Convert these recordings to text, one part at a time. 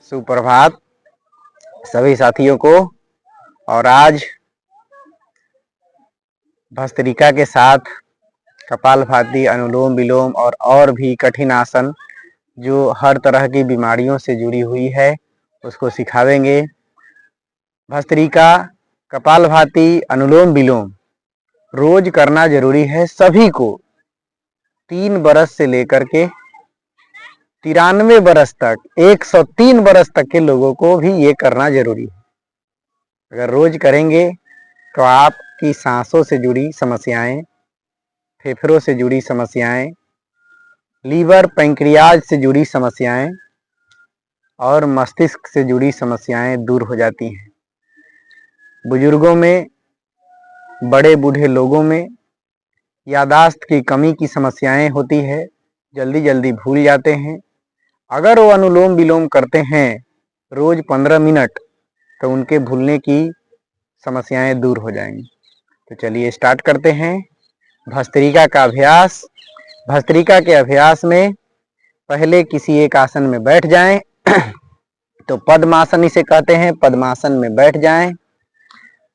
सुप्रभात सभी साथियों को। और आज भस्त्रिका के साथ कपालभाति, अनुलोम विलोम और भी कठिन आसन जो हर तरह की बीमारियों से जुड़ी हुई है उसको सिखावेंगे। भस्त्रिका, कपालभाति, अनुलोम विलोम रोज करना जरूरी है सभी को। 3 बरस से लेकर के 93 बरस तक, 103 बरस तक के लोगों को भी ये करना जरूरी है। अगर रोज करेंगे तो आपकी सांसों से जुड़ी समस्याएं, फेफड़ों से जुड़ी समस्याएं, लीवर पैंक्रियाज से जुड़ी समस्याएं और मस्तिष्क से जुड़ी समस्याएं दूर हो जाती हैं। बुजुर्गों में, बड़े बूढ़े लोगों में यादाश्त की कमी की समस्याएं होती है, जल्दी जल्दी भूल जाते हैं। अगर वो अनुलोम विलोम करते हैं रोज 15 मिनट तो उनके भूलने की समस्याएं दूर हो जाएंगी। तो चलिए स्टार्ट करते हैं भस्त्रिका का अभ्यास। भस्त्रिका के अभ्यास में पहले किसी एक आसन में बैठ जाएं। तो पद्मासन इसे कहते हैं। पद्मासन में बैठ जाएं।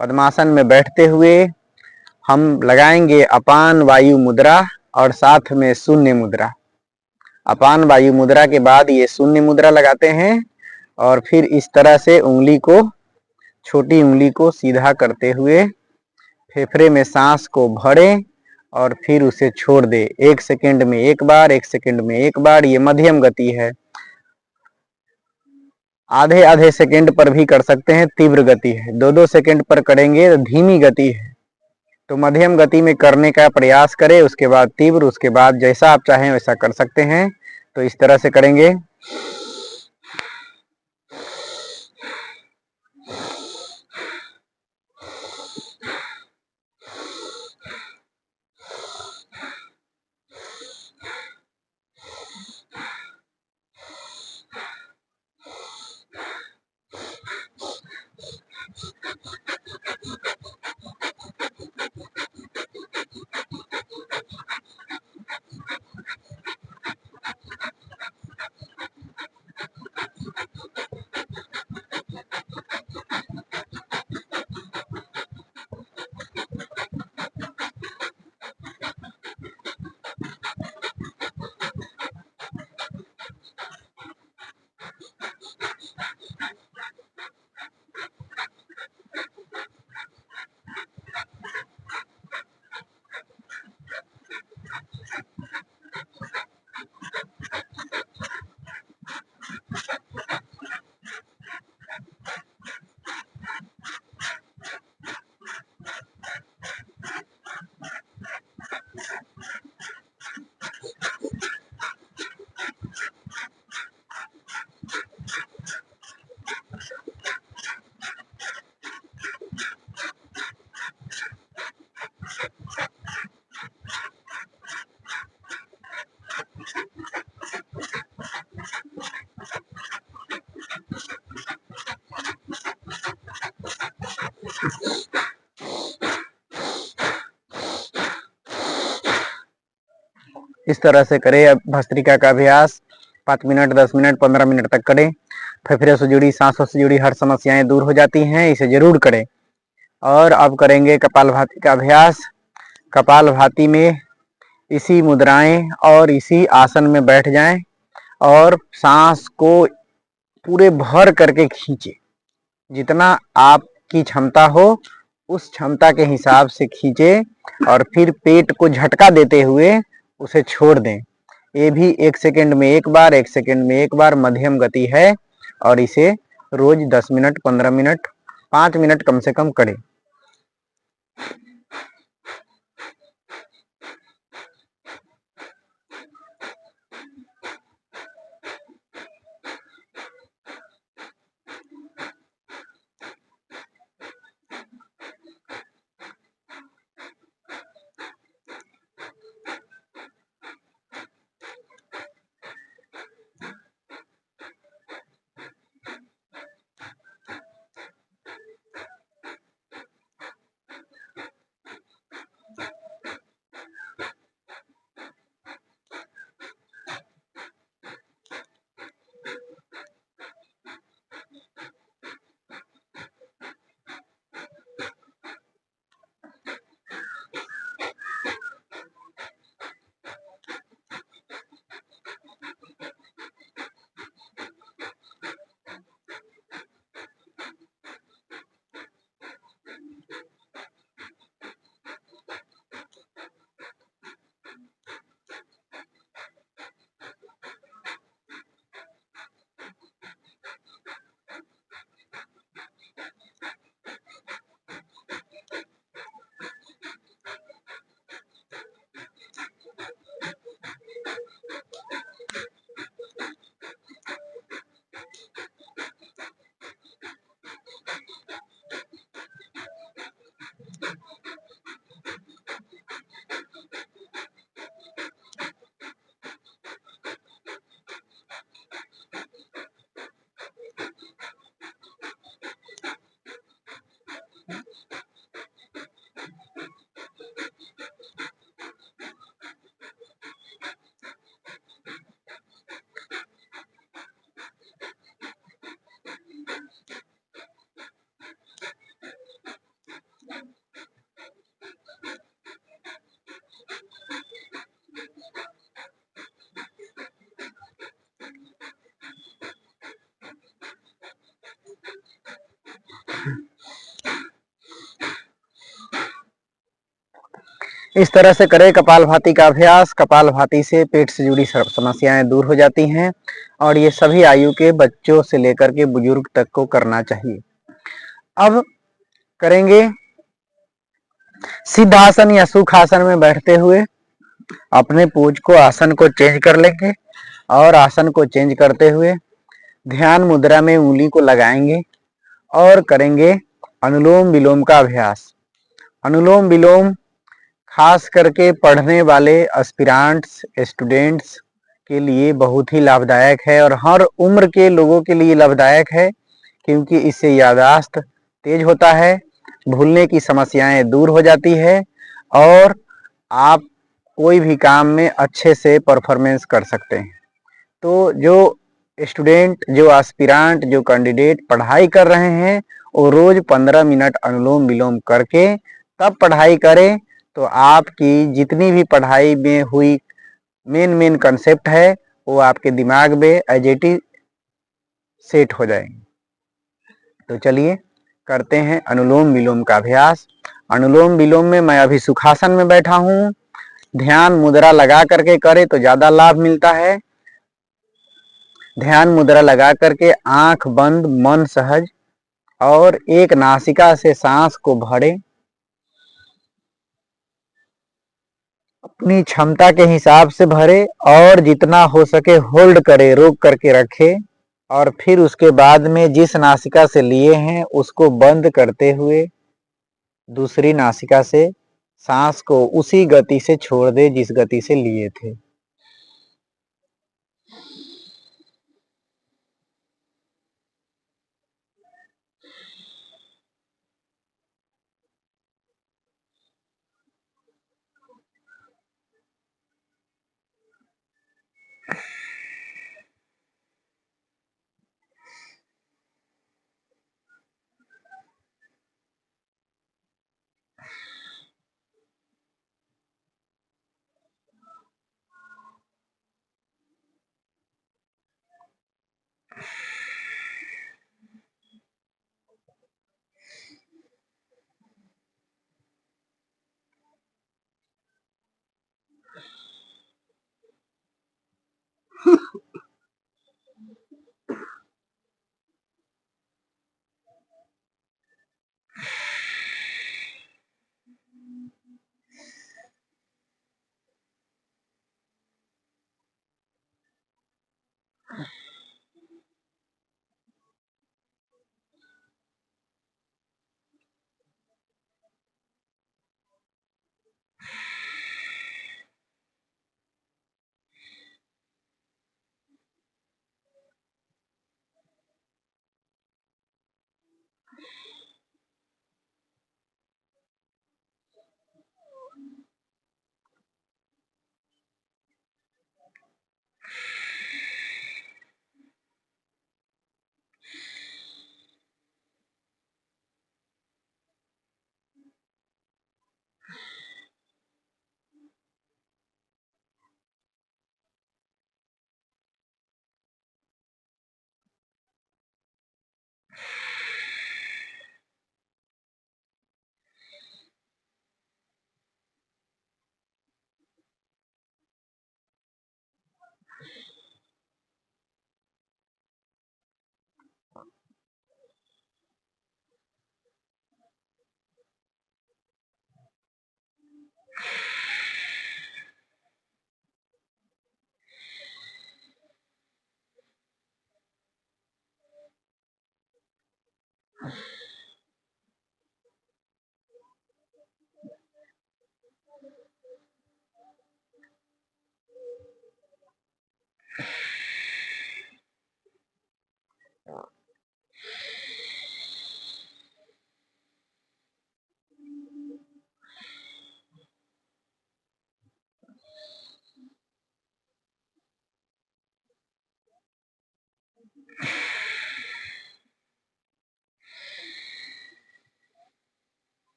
पद्मासन में बैठते हुए हम लगाएंगे अपान वायु मुद्रा और साथ में शून्य मुद्रा। अपान वायु मुद्रा के बाद ये शून्य मुद्रा लगाते हैं और फिर इस तरह से उंगली को, छोटी उंगली को सीधा करते हुए फेफड़े में सांस को भरें और फिर उसे छोड़ दे। 1 सेकंड में एक बार, 1 सेकंड में एक बार। ये मध्यम गति है। आधे आधे सेकंड पर भी कर सकते हैं, तीव्र गति है। 2-2 सेकंड पर करेंगे तो धीमी गति है। तो मध्यम गति में करने का प्रयास करें, उसके बाद तीव्र, उसके बाद जैसा आप चाहें वैसा कर सकते हैं। तो इस तरह से करेंगे। इस तरह से करें। अब भस्त्रिका का अभ्यास 5 मिनट, 10 मिनट, 15 मिनट तक करें। फेफड़े से जुड़ी, सांसों से जुड़ी हर समस्याएं दूर हो जाती हैं। इसे जरूर करें। और अब करेंगे कपालभाति का अभ्यास। कपालभाति में इसी मुद्राएं और इसी आसन में बैठ जाएं और सांस को पूरे भर करके खींचे। जितना आपकी क्षमता हो उस क्षमता के हिसाब से खींचे और फिर पेट को झटका देते हुए उसे छोड़ दें। ये भी 1 सेकंड में एक बार, 1 सेकंड में एक बार मध्यम गति है। और इसे रोज 10 मिनट, 15 मिनट, 5 मिनट कम से कम करें। इस तरह से करें कपालभाति का अभ्यास। कपालभाति से पेट से जुड़ी समस्याएं दूर हो जाती हैं और ये सभी आयु के बच्चों से लेकर के बुजुर्ग तक को करना चाहिए। अब करेंगे सिद्धासन या सुखासन में बैठते हुए अपने पोज को, आसन को चेंज कर लेंगे और आसन को चेंज करते हुए ध्यान मुद्रा में उंगली को लगाएंगे और करेंगे अनुलोम विलोम का अभ्यास। अनुलोम विलोम खास करके पढ़ने वाले एस्पिरेंट्स, स्टूडेंट्स के लिए बहुत ही लाभदायक है और हर उम्र के लोगों के लिए लाभदायक है, क्योंकि इससे याददाश्त तेज होता है, भूलने की समस्याएं दूर हो जाती है और आप कोई भी काम में अच्छे से परफॉर्मेंस कर सकते हैं। तो जो स्टूडेंट, जो एस्पिरेंट, जो कैंडिडेट पढ़ाई कर रहे हैं, वो रोज 15 मिनट अनुलोम विलोम करके तब पढ़ाई करें, तो आपकी जितनी भी पढ़ाई में हुई मेन कंसेप्ट है वो आपके दिमाग में एज इट इज सेट हो जाएंगे। तो चलिए करते हैं अनुलोम विलोम का अभ्यास। अनुलोम विलोम में मैं अभी सुखासन में बैठा हूँ। ध्यान मुद्रा लगा करके करें तो ज्यादा लाभ मिलता है। ध्यान मुद्रा लगा करके आंख बंद, मन सहज और एक नासिका से सांस को भरें। अपनी क्षमता के हिसाब से भरे और जितना हो सके होल्ड करे, रोक करके रखे और फिर उसके बाद में जिस नासिका से लिए हैं उसको बंद करते हुए दूसरी नासिका से सांस को उसी गति से छोड़ दे जिस गति से लिए थे।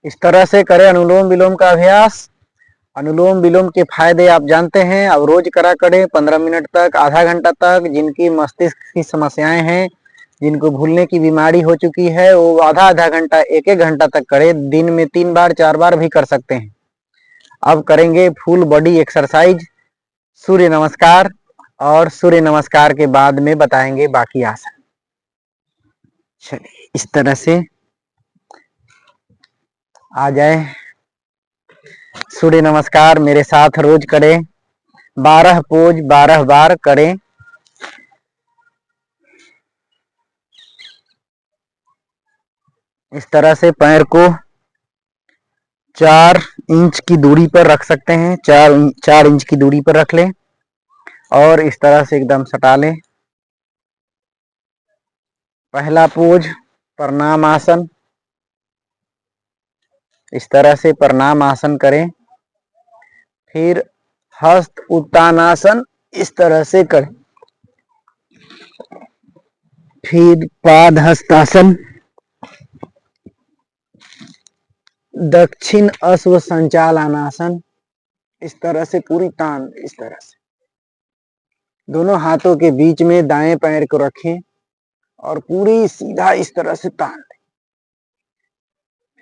इस तरह से करें अनुलोम विलोम का अभ्यास। अनुलोम विलोम के फायदे आप जानते हैं। अब रोज करा करें 15 मिनट तक, आधा घंटा तक। जिनकी मस्तिष्क की समस्याएं हैं, जिनको भूलने की बीमारी हो चुकी है, वो आधा आधा घंटा, एक एक घंटा तक करें। दिन में 3 बार 4 बार भी कर सकते हैं। अब करेंगे फुल बॉडी एक्सरसाइज, सूर्य नमस्कार, और सूर्य नमस्कार के बाद में बताएंगे बाकी आसन। चलिए इस तरह से आ जाए। सूर्य नमस्कार मेरे साथ रोज करें। 12 पोज 12 बार करें। इस तरह से पैर को 4 इंच की दूरी पर रख सकते हैं। 4 इंच की दूरी पर रख लें और इस तरह से एकदम सटा लें। पहला पोज प्रणाम आसन। इस तरह से प्रणाम आसन करें। फिर हस्त उत्तानासन इस तरह से करें। फिर पाद हस्तासन, दक्षिण अश्व संचालनासन। इस तरह से पूरी तान, इस तरह से दोनों हाथों के बीच में दाएं पैर को रखें और पूरी सीधा इस तरह से तान दें।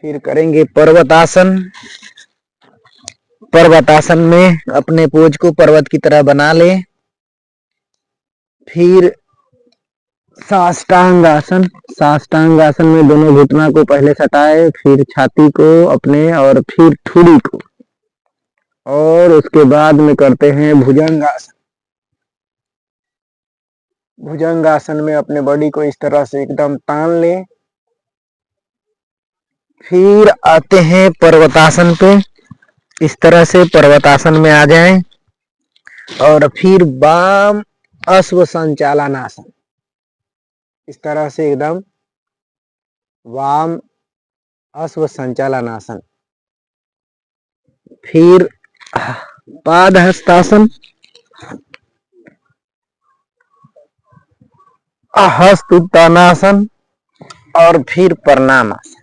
फिर करेंगे पर्वतासन। पर्वतासन में अपने पोज को पर्वत की तरह बना लें। फिर साष्टांग आसन। साष्टांग आसन में दोनों घुटना को पहले सटाए, फिर छाती को अपने और फिर ठुड़ी को, और उसके बाद में करते हैं भुजंग आसन। भुजंग आसन में अपने बॉडी को इस तरह से एकदम तान लें। फिर आते हैं पर्वतासन पे। इस तरह से पर्वतासन में आ जाएं और फिर वाम अश्व संचालन आसन। इस तरह से एकदम वाम अश्व संचालन आसन। फिर पाद हस्तासन, हस्त उत्तानासन और फिर प्रणाम आसन।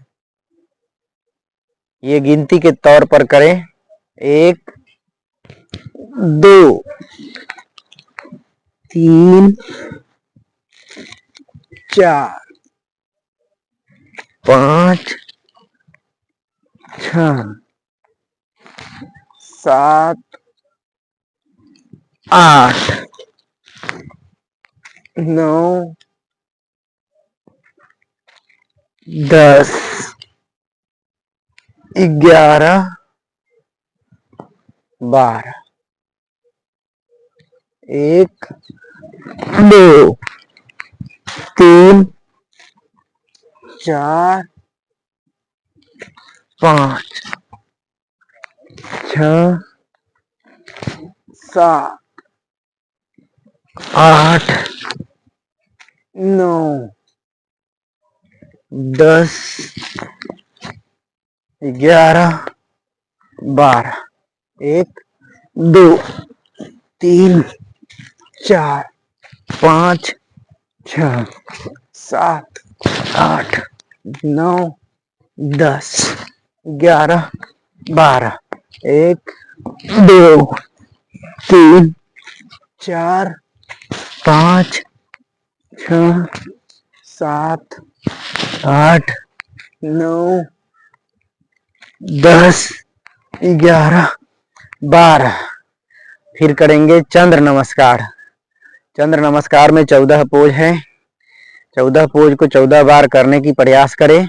ये गिनती के तौर पर करें। 1 2 3 4 5 6 7 8 9 10 11 12। 1 2 3 4 5 6 7 8 9 10 11 12। 1 2 3 4 5 6 7 8 9 10 11 12। 1 2 3 4 5 6 7 8 9 10 11 12। फिर करेंगे चंद्र नमस्कार। चंद्र नमस्कार में 14 पोज है। 14 पोज को 14 बार करने की प्रयास करें।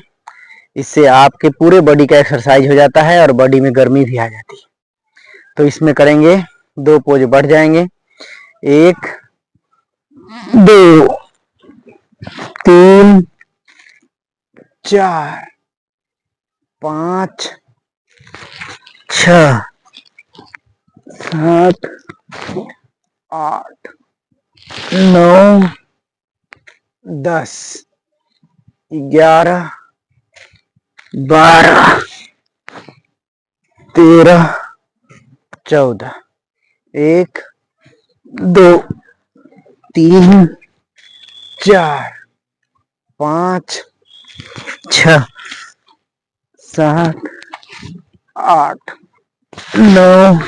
इससे आपके पूरे बॉडी का एक्सरसाइज हो जाता है और बॉडी में गर्मी भी आ जाती है। तो इसमें करेंगे 2 पोज बढ़ जाएंगे। 1 2 3 4 5 6 7 8 9 10 11 12 13 14। 1 2 3 4 5 6 7 8, 9,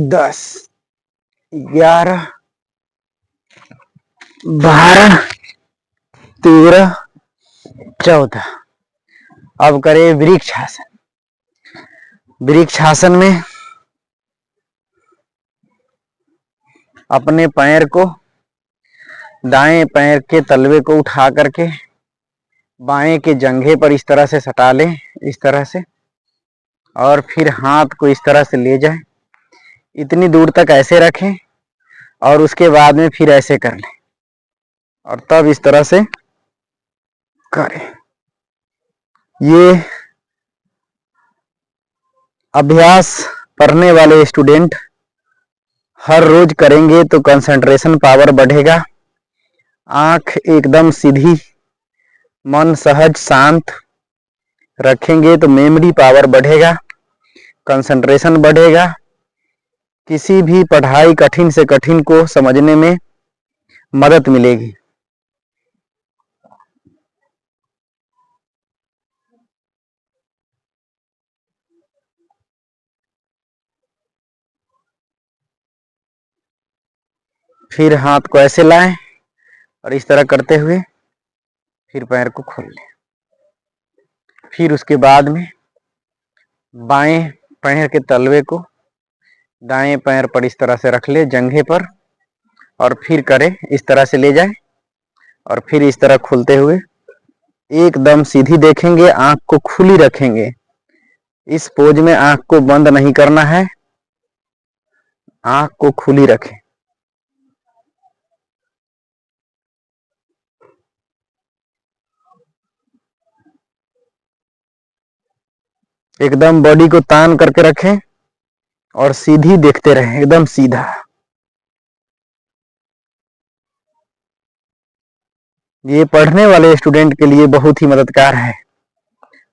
10, 11, 12, 13, 14। अब करें वृक्षासन। वृक्षासन में अपने पैर को, दाएं पैर के तलवे को उठा करके बाएं के जंघे पर इस तरह से सटा लें, इस तरह से, और फिर हाथ को इस तरह से ले जाएं, इतनी दूर तक ऐसे रखें और उसके बाद में फिर ऐसे कर लें और तब इस तरह से करें। ये अभ्यास करने वाले स्टूडेंट हर रोज करेंगे तो कंसंट्रेशन पावर बढ़ेगा, आंख एकदम सीधी, मन सहज शांत रखेंगे तो मेमोरी पावर बढ़ेगा, कंसंट्रेशन बढ़ेगा, किसी भी पढ़ाई कठिन से कठिन को समझने में मदद मिलेगी। फिर हाथ को ऐसे लाएं और इस तरह करते हुए फिर पैर को खोल लें। फिर उसके बाद में बाएं पैर के तलवे को दाएं पैर पर इस तरह से रख ले जंघे पर, और फिर करें, इस तरह से ले जाएं और फिर इस तरह खोलते हुए एकदम सीधी देखेंगे, आंख को खुली रखेंगे। इस पोज में आंख को बंद नहीं करना है, आंख को खुली रखें। एकदम बॉडी को तान करके रखें और सीधी देखते रहें, एकदम सीधा। ये पढ़ने वाले स्टूडेंट के लिए बहुत ही मददगार है।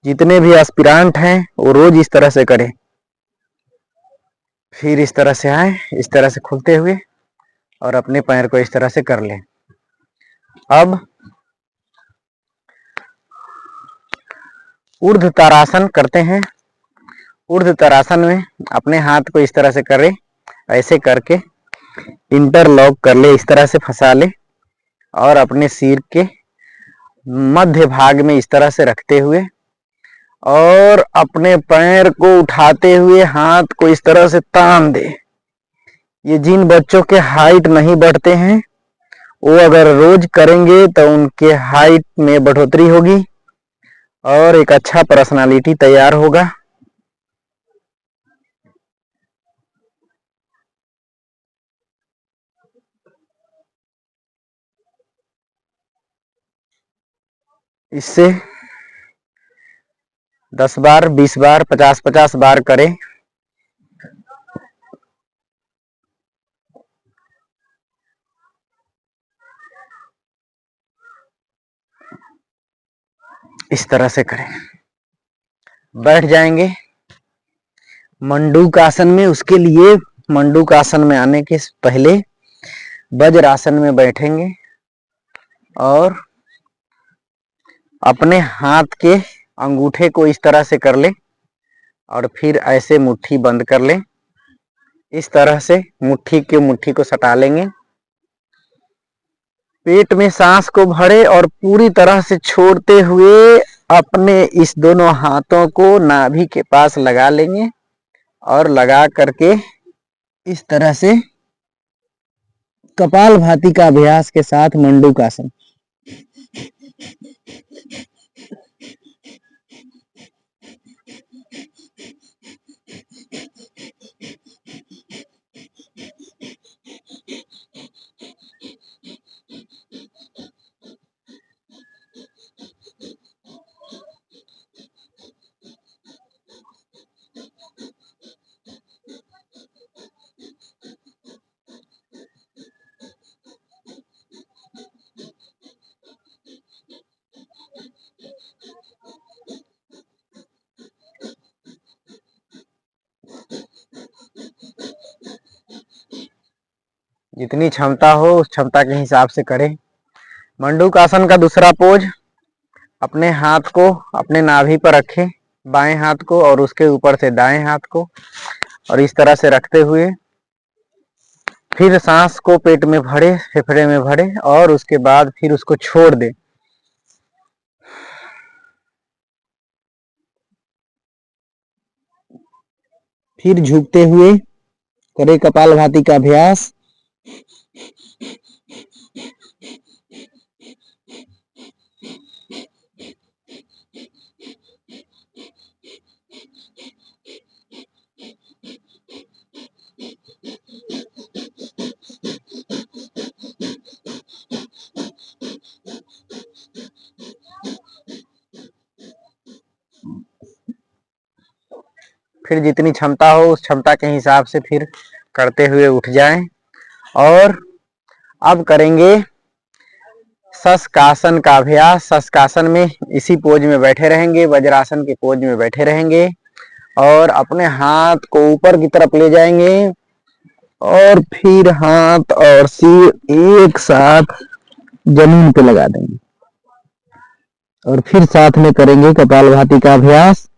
जितने भी एस्पिरेंट हैं वो रोज इस तरह से करें। फिर इस तरह से आए, इस तरह से खुलते हुए और अपने पैर को इस तरह से कर लें। अब ऊर्ध्व तारासन करते हैं। ऊर्ध्व तारासन में अपने हाथ को इस तरह से करें, ऐसे करके इंटरलॉक कर ले, इस तरह से फंसा ले और अपने सिर के मध्य भाग में इस तरह से रखते हुए और अपने पैर को उठाते हुए हाथ को इस तरह से तान दे। ये जिन बच्चों के हाइट नहीं बढ़ते हैं वो अगर रोज करेंगे तो उनके हाइट में बढ़ोतरी होगी और एक अच्छा पर्सनालिटी तैयार होगा। इससे 10 बार, 20 बार, 50-50 बार करें। इस तरह से करें। बैठ जाएंगे मंडूक आसन में। उसके लिए मंडूक आसन में आने के पहले वज्रासन में बैठेंगे और अपने हाथ के अंगूठे को इस तरह से कर ले और फिर ऐसे मुट्ठी बंद कर ले। इस तरह से मुट्ठी को सटा लेंगे। पेट में सांस को भरे और पूरी तरह से छोड़ते हुए अपने इस दोनों हाथों को नाभि के पास लगा लेंगे और लगा करके इस तरह से कपालभाति का अभ्यास के साथ मंडूक आसन। जितनी क्षमता हो उस क्षमता के हिसाब से करें। मंडूक आसन का दूसरा पोज, अपने हाथ को अपने नाभि पर रखें बाएं हाथ को और उसके ऊपर से दाएं हाथ को, और इस तरह से रखते हुए फिर सांस को पेट में भरे, फेफड़े में भरे, और उसके बाद फिर उसको छोड़ दे। फिर झुकते हुए करें कपालभाति का अभ्यास। फिर जितनी क्षमता हो उस क्षमता के हिसाब से फिर करते हुए उठ जाएं। और अब करेंगे शशकासन का अभ्यास। शशकासन में इसी पोज में बैठे रहेंगे, वज्रासन के पोज में बैठे रहेंगे, और अपने हाथ को ऊपर की तरफ ले जाएंगे, और फिर हाथ और सिर एक साथ जमीन पे लगा देंगे, और फिर साथ में करेंगे कपालभाति का अभ्यास।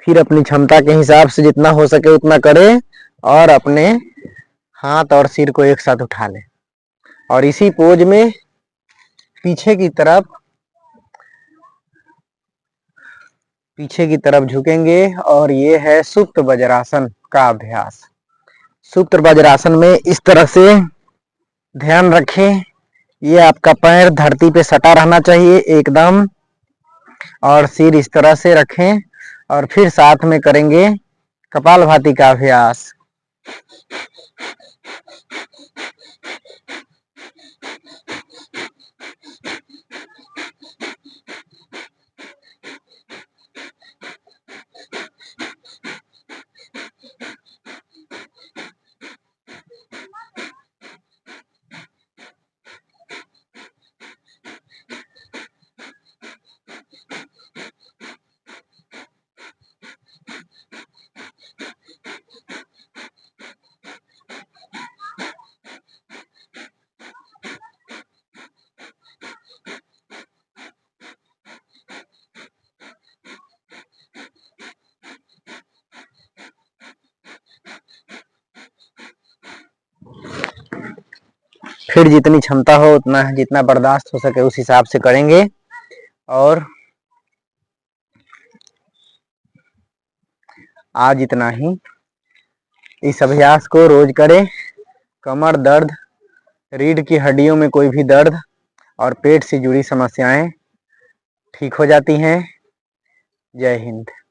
फिर अपनी क्षमता के हिसाब से जितना हो सके उतना करें, और अपने हाथ और सिर को एक साथ उठा लें, और इसी पोज में पीछे की तरफ झुकेंगे। और ये है सुप्त वज्रासन का अभ्यास। सुप्त वज्रासन में इस तरह से ध्यान रखें, ये आपका पैर धरती पे सटा रहना चाहिए एकदम, और सिर इस तरह से रखें, और फिर साथ में करेंगे कपालभाति का अभ्यास। फिर जितनी क्षमता हो उतना, जितना बर्दाश्त हो सके उस हिसाब से करेंगे। और आज इतना ही। इस अभ्यास को रोज करें। कमर दर्द, रीढ़ की हड्डियों में कोई भी दर्द और पेट से जुड़ी समस्याएं ठीक हो जाती हैं। जय हिंद।